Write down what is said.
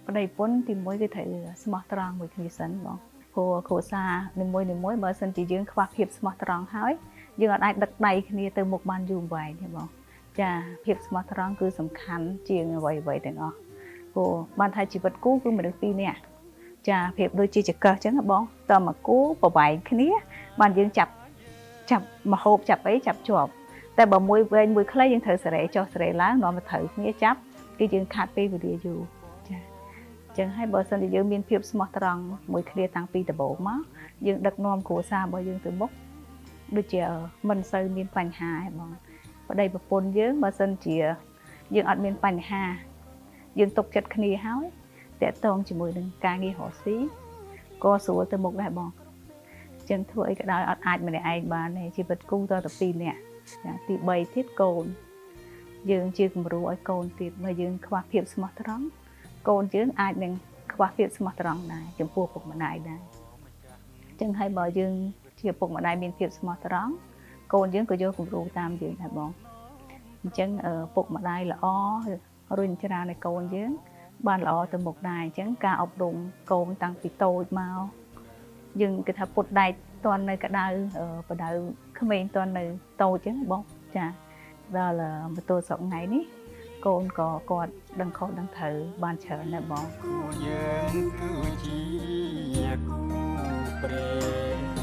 ប្តីប្រពន្ធទីមួយគឺត្រូវស្មោះត្រង់មួយគ្នាសិនបងព្រោះគ្រួសារនីមួយបើសិនជាយើងខ្វះភាពស្មោះត្រង់ហើយយើងអាចដឹកដៃគ្នាទៅមុខបានយូរវែងទេបងចាភាពស្មោះត្រង់គឺសំខាន់ជាងអ្វីៗទាំងអស់ព្រោះបានថាជីវិតគូគឺមនុស្សពីរនាក់ចាភាពដូចជាចង្កឹះអញ្ចឹងបងតើមកគូប្រវែងគ្នាបានយើងចាប់មហូបចាប់អីចាប់ជាប់តែបើមួយវែងមួយខ្លីយើងត្រូវសេរីចុះសេរីឡើងនាំមកត្រូវគ្នាចាប់គឺយើងខាត់ពេលវេលាយូរចាចឹងហើយបើសិនជាយើងមានភាពស្មោះត្រង់មួយគ្នាតាំងពីដំបូងមកយើងដឹកនាំគ្រួសាររបស់យើងទៅមុខដូចជាមិនសូវមានបញ្ហាទេបងប្តីប្រពន្ធយើងបើសិនជាយើងអត់មានបញ្ហាយើងទុកចិត្តគ្នាហើយតាក់ទងជាមួយនឹងការងាររកស៊ីក៏ស្រួលទៅមុខដែរបងចឹងធ្វើអីក៏ដោយអត់អាចម្នាក់ឯងបានទេជីវិតគូតទៅ2នាក់ទី3ទៀតកូនយើងជាគំរូឲ្យកូនទៀតបើយើងខ្វះភាពស្មោះត្រង់កូនយើងអាចនឹងខ្វះភាពស្មោះត្រង់ដែរចំពោះពុកម្ដាយដែរចឹងហើយបើយើងជាពុកម្ដាយមានភាពស្មោះត្រង់កូនយើងក៏យកគំរូតាមយើងដែរបងអញ្ចឹងពុកម្ដាយល្អរុញច្រានឲ្យកូនយើងបានល្អទៅមុខដែរអញ្ចឹងការអប់រំកូនតាំងពីតូចមកយើងគិតថាពុតដែកតន់នៅក្តៅបដៅក្មេងតន់នៅតូចអញ្ចឹងបងចាដល់បន្ទោស្រុកថ្ងៃនេះកូនក៏គាត់ដឹងខុសដឹងត្រូវបានច្រើនដែរបងគូយើងគឺជាគូព្រេង